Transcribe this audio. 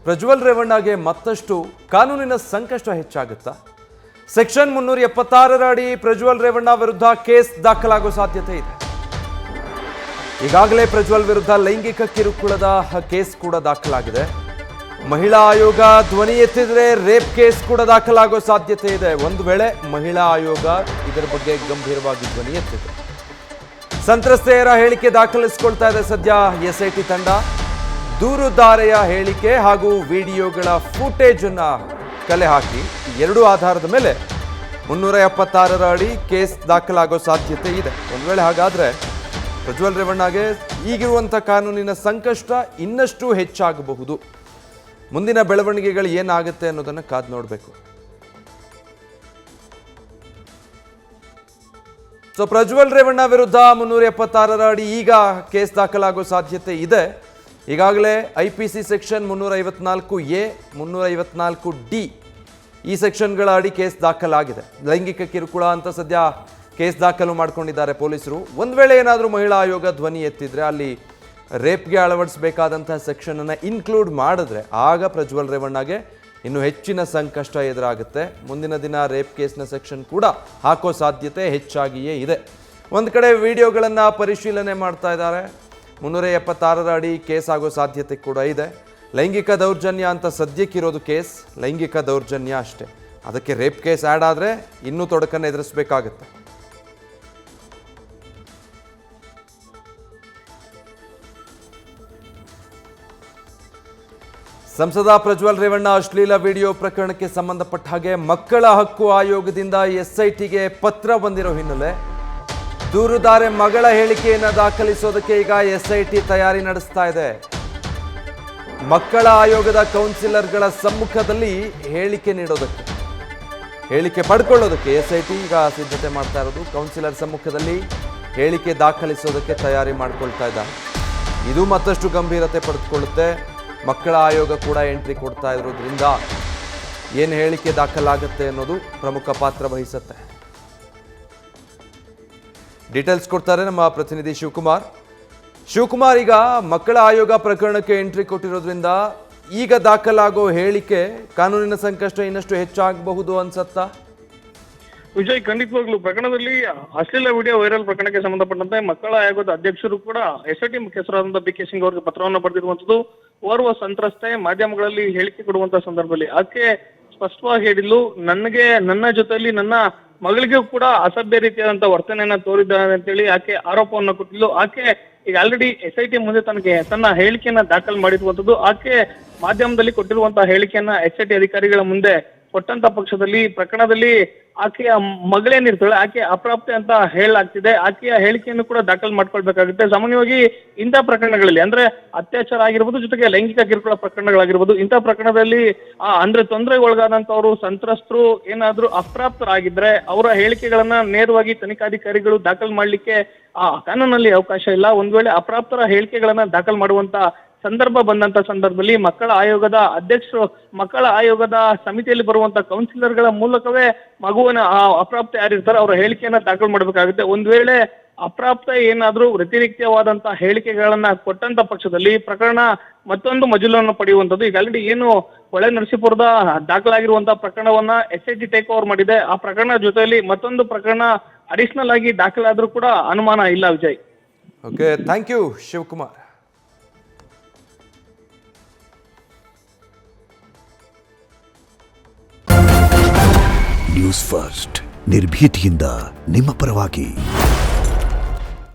ಪ್ರಜ್ವಲ್ ರೇವಣ್ಣಗೆ ಮತ್ತಷ್ಟು ಕಾನೂನಿನ ಸಂಕಷ್ಟ ಹೆಚ್ಚಾಗುತ್ತಾ? ಸೆಕ್ಷನ್ 376 ಅಡಿ ಪ್ರಜ್ವಲ್ ರೇವಣ್ಣ ವಿರುದ್ಧ ಕೇಸ್ ದಾಖಲಾಗುವ ಸಾಧ್ಯತೆ ಇದೆ. ಈಗಾಗಲೇ ಪ್ರಜ್ವಲ್ ವಿರುದ್ಧ ಲೈಂಗಿಕ ಕಿರುಕುಳದ ಕೇಸ್ ಕೂಡ ದಾಖಲಾಗಿದೆ. ಮಹಿಳಾ ಆಯೋಗ ಧ್ವನಿ ಎತ್ತಿದ್ರೆ ರೇಪ್ ಕೇಸ್ ಕೂಡ ದಾಖಲಾಗುವ ಸಾಧ್ಯತೆ ಇದೆ. ಒಂದು ವೇಳೆ ಮಹಿಳಾ ಆಯೋಗ ಇದರ ಬಗ್ಗೆ ಗಂಭೀರವಾಗಿ ಧ್ವನಿ ಎತ್ತಿದೆ. ಸಂತ್ರಸ್ತೆಯರ ಹೇಳಿಕೆ ದಾಖಲಿಸಿಕೊಳ್ತಾ ಇದೆ ಸದ್ಯ ಎಸ್ಐಟಿ ತಂಡ. ದೂರುದಾರೆಯ ಹೇಳಿಕೆ ಹಾಗೂ ವಿಡಿಯೋಗಳ ಫುಟೇಜ್ ಅನ್ನ ಕಲೆ ಹಾಕಿ ಎರಡು ಆಧಾರದ ಮೇಲೆ 376 ಅಡಿ ಕೇಸ್ ದಾಖಲಾಗೋ ಸಾಧ್ಯತೆ ಇದೆ. ಒಂದು ವೇಳೆ ಹಾಗಾದ್ರೆ ಪ್ರಜ್ವಲ್ ರೇವಣ್ಣಗೆ ಈಗಿರುವಂಥ ಕಾನೂನಿನ ಸಂಕಷ್ಟ ಇನ್ನಷ್ಟು ಹೆಚ್ಚಾಗಬಹುದು. ಮುಂದಿನ ಬೆಳವಣಿಗೆಗಳು ಏನಾಗುತ್ತೆ ಅನ್ನೋದನ್ನು ಕಾದು ನೋಡಬೇಕು. ಸೊ ಪ್ರಜ್ವಲ್ ರೇವಣ್ಣ ವಿರುದ್ಧ 376 ಅಡಿ ಈಗ ಕೇಸ್ ದಾಖಲಾಗೋ ಸಾಧ್ಯತೆ ಇದೆ. ಈಗಾಗಲೇ IPC ಸೆಕ್ಷನ್ 354A 354D ಈ ಸೆಕ್ಷನ್ಗಳ ಅಡಿ ಕೇಸ್ ದಾಖಲಾಗಿದೆ. ಲೈಂಗಿಕ ಕಿರುಕುಳ ಅಂತ ಸದ್ಯ ಕೇಸ್ ದಾಖಲು ಮಾಡ್ಕೊಂಡಿದ್ದಾರೆ ಪೊಲೀಸರು. ಒಂದು ವೇಳೆ ಏನಾದರೂ ಮಹಿಳಾ ಆಯೋಗ ಧ್ವನಿ ಎತ್ತಿದ್ರೆ ಅಲ್ಲಿ ರೇಪ್ಗೆ ಅಳವಡಿಸಬೇಕಾದಂತಹ ಸೆಕ್ಷನ್ ಅನ್ನು ಇನ್ಕ್ಲೂಡ್ ಮಾಡಿದ್ರೆ ಆಗ ಪ್ರಜ್ವಲ್ ರೇವಣ್ಣಗೆ ಇನ್ನು ಹೆಚ್ಚಿನ ಸಂಕಷ್ಟ ಎದುರಾಗುತ್ತೆ. ಮುಂದಿನ ದಿನ ರೇಪ್ ಕೇಸ್ನ ಸೆಕ್ಷನ್ ಕೂಡ ಹಾಕೋ ಸಾಧ್ಯತೆ ಹೆಚ್ಚಾಗಿಯೇ ಇದೆ. ಒಂದು ಕಡೆ ವಿಡಿಯೋಗಳನ್ನು ಪರಿಶೀಲನೆ ಮಾಡ್ತಾ ಇದ್ದಾರೆ. 376 ಅಡಿ ಕೇಸ್ ಆಗೋ ಸಾಧ್ಯತೆ ಕೂಡ ಇದೆ. ಲೈಂಗಿಕ ದೌರ್ಜನ್ಯ ಅಂತ ಸದ್ಯಕ್ಕಿರೋದು ಕೇಸ್ ಲೈಂಗಿಕ ದೌರ್ಜನ್ಯ ಅಷ್ಟೇ. ಅದಕ್ಕೆ ರೇಪ್ ಕೇಸ್ ಆ್ಯಡ್ ಆದರೆ ಇನ್ನೂ ತೊಡಕನ್ನು ಎದುರಿಸಬೇಕಾಗುತ್ತೆ. ಸಂಸದ ಪ್ರಜ್ವಲ್ ರೇವಣ್ಣ ಅಶ್ಲೀಲ ವಿಡಿಯೋ ಪ್ರಕರಣಕ್ಕೆ ಸಂಬಂಧಪಟ್ಟ ಹಾಗೆ ಮಕ್ಕಳ ಹಕ್ಕು ಆಯೋಗದಿಂದ SITಗೆ ಪತ್ರ ಬಂದಿರೋ ಹಿನ್ನೆಲೆ ದೂರುದಾರೆ ಮಗಳ ಹೇಳಿಕೆಯನ್ನು ದಾಖಲಿಸೋದಕ್ಕೆ ಈಗ SIT ತಯಾರಿ ನಡೆಸ್ತಾ ಇದೆ. ಮಕ್ಕಳ ಆಯೋಗದ ಕೌನ್ಸಿಲರ್ಗಳ ಸಮ್ಮುಖದಲ್ಲಿ ಹೇಳಿಕೆ ನೀಡೋದಕ್ಕೆ, ಹೇಳಿಕೆ ಪಡ್ಕೊಳ್ಳೋದಕ್ಕೆ SIT ಈಗ ಸಿದ್ಧತೆ ಮಾಡ್ತಾ ಇರೋದು. ಕೌನ್ಸಿಲರ್ ಸಮ್ಮುಖದಲ್ಲಿ ಹೇಳಿಕೆ ದಾಖಲಿಸೋದಕ್ಕೆ ತಯಾರಿ ಮಾಡ್ಕೊಳ್ತಾ ಇದ್ದಾರೆ. ಇದು ಮತ್ತಷ್ಟು ಗಂಭೀರತೆ ಪಡೆದುಕೊಳ್ಳುತ್ತೆ. ಮಕ್ಕಳ ಆಯೋಗ ಕೂಡ ಎಂಟ್ರಿ ಕೊಡ್ತಾ ಇರೋದ್ರಿಂದ ಏನು ಹೇಳಿಕೆ ದಾಖಲಾಗುತ್ತೆ ಅನ್ನೋದು ಪ್ರಮುಖ ಪಾತ್ರ ವಹಿಸುತ್ತೆ. ಡೀಟೇಲ್ಸ್ ಕೊಡ್ತಾರೆ ನಮ್ಮ ಪ್ರತಿನಿಧಿ ಶಿವಕುಮಾರ್. ಈಗ ಮಕ್ಕಳ ಆಯೋಗ ಪ್ರಕರಣಕ್ಕೆ ಎಂಟ್ರಿ ಕೊಟ್ಟಿರೋದ್ರಿಂದ ಈಗ ದಾಖಲಾಗೋ ಹೇಳಿಕೆ ಕಾನೂನಿನ ಸಂಕಷ್ಟ ಇನ್ನಷ್ಟು ಹೆಚ್ಚಾಗಬಹುದು ಅನ್ಸತ್ತಾ? ವಿಜಯ್, ಖಂಡಿತವಾಗ್ಲೂ ಪ್ರಕರಣದಲ್ಲಿ ಅಶ್ಲೀಲ ವಿಡಿಯೋ ವೈರಲ್ ಪ್ರಕರಣಕ್ಕೆ ಸಂಬಂಧಪಟ್ಟಂತೆ ಮಕ್ಕಳ ಆಯೋಗದ ಅಧ್ಯಕ್ಷರು ಕೂಡ SIT ಮುಖ್ಯಸ್ಥರಾದಂತಹ BK ಸಿಂಗ್ ಅವರಿಗೆ ಪತ್ರವನ್ನು ಬರೆದಿರುವಂತದ್ದು. ಓರ್ವ ಸಂತ್ರಸ್ತೆ ಮಾಧ್ಯಮಗಳಲ್ಲಿ ಹೇಳಿಕೆ ಕೊಡುವಂತಹ ಸಂದರ್ಭದಲ್ಲಿ ಆಕೆ ಸ್ಪಷ್ಟವಾಗಿ ಹೇಳಿದ್ಲು, ನನ್ನ ಜೊತೆಯಲ್ಲಿ ನನ್ನ ಮಗಳಿಗೂ ಕೂಡ ಅಸಭ್ಯ ರೀತಿಯಾದಂತಹ ವರ್ತನೆಯನ್ನ ತೋರಿದ್ದಾನೆ ಅಂತೇಳಿ ಆಕೆ ಆರೋಪವನ್ನು ಕೊಟ್ಟಿದ್ಲು. ಆಕೆ ಈಗ ಆಲ್ರೆಡಿ SIT ಮುಂದೆ ತನ್ನ ಹೇಳಿಕೆಯನ್ನ ದಾಖಲು ಮಾಡಿರುವಂತದ್ದು. ಆಕೆ ಮಾಧ್ಯಮದಲ್ಲಿ ಕೊಟ್ಟಿರುವಂತಹ ಹೇಳಿಕೆಯನ್ನ SIT ಅಧಿಕಾರಿಗಳ ಮುಂದೆ ಕೊಟ್ಟಂತ ಪಕ್ಷದಲ್ಲಿ ಪ್ರಕರಣದಲ್ಲಿ ಆಕೆಯ ಮಗಳೇನಿರ್ತಾಳೆ ಆಕೆ ಅಪ್ರಾಪ್ತೆ ಅಂತ ಹೇಳಲಾಗ್ತಿದೆ. ಆಕೆಯ ಹೇಳಿಕೆಯನ್ನು ಕೂಡ ದಾಖಲು ಮಾಡ್ಕೊಳ್ಬೇಕಾಗುತ್ತೆ. ಸಾಮಾನ್ಯವಾಗಿ ಇಂಥ ಪ್ರಕರಣಗಳಲ್ಲಿ ಅಂದ್ರೆ ಅತ್ಯಾಚಾರ ಆಗಿರ್ಬೋದು, ಜೊತೆಗೆ ಲೈಂಗಿಕ ಕಿರುಕುಳ ಪ್ರಕರಣಗಳಾಗಿರ್ಬೋದು, ಇಂಥ ಪ್ರಕರಣದಲ್ಲಿ ಅಂದ್ರೆ ತೊಂದರೆಗೆ ಒಳಗಾದಂತವರು ಸಂತ್ರಸ್ತರು ಏನಾದ್ರೂ ಅಪ್ರಾಪ್ತರಾಗಿದ್ರೆ ಅವರ ಹೇಳಿಕೆಗಳನ್ನ ನೇರವಾಗಿ ತನಿಖಾಧಿಕಾರಿಗಳು ದಾಖಲು ಮಾಡ್ಲಿಕ್ಕೆ ಕಾನೂನಲ್ಲಿ ಅವಕಾಶ ಇಲ್ಲ. ಒಂದ್ ವೇಳೆ ಅಪ್ರಾಪ್ತರ ಹೇಳಿಕೆಗಳನ್ನ ದಾಖಲು ಮಾಡುವಂತ ಸಂದರ್ಭ ಬಂದಂತ ಸಂದರ್ಭದಲ್ಲಿ ಮಕ್ಕಳ ಆಯೋಗದ ಅಧ್ಯಕ್ಷರು, ಮಕ್ಕಳ ಆಯೋಗದ ಸಮಿತಿಯಲ್ಲಿ ಬರುವಂತ ಕೌನ್ಸಿಲರ್ಗಳ ಮೂಲಕವೇ ಮಗುವಿನ ಅಪ್ರಾಪ್ತ ಯಾರಿರ್ತಾರೆ ಅವರ ಹೇಳಿಕೆಯನ್ನ ದಾಖಲು ಮಾಡಬೇಕಾಗುತ್ತೆ. ಒಂದ್ ವೇಳೆ ಅಪ್ರಾಪ್ತ ಏನಾದ್ರೂ ವ್ಯತಿರಿಕ್ತವಾದಂತಹ ಹೇಳಿಕೆಗಳನ್ನ ಕೊಟ್ಟಂತ ಪಕ್ಷದಲ್ಲಿ ಪ್ರಕರಣ ಮತ್ತೊಂದು ಮಜಲನ್ನು ಪಡೆಯುವಂತದ್ದು. ಈಗ ಆಲ್ರೆಡಿ ಏನು ಹೊಳೆ ನರಸೀಪುರದ ದಾಖಲಾಗಿರುವಂತಹ ಪ್ರಕರಣವನ್ನ SIT ಟೇಕ್ ಓವರ್ ಮಾಡಿದೆ. ಆ ಪ್ರಕರಣ ಜೊತೆಯಲ್ಲಿ ಮತ್ತೊಂದು ಪ್ರಕರಣ ಅಡಿಷನಲ್ ಆಗಿ ದಾಖಲಾದ್ರೂ ಕೂಡ ಅನುಮಾನ ಇಲ್ಲ. Vijay, okay, thank you Shivakumar. News first ನಿರ್ಭೀತಿಯಿಂದ ನಿಮ್ಮ ಪರವಾಗಿ.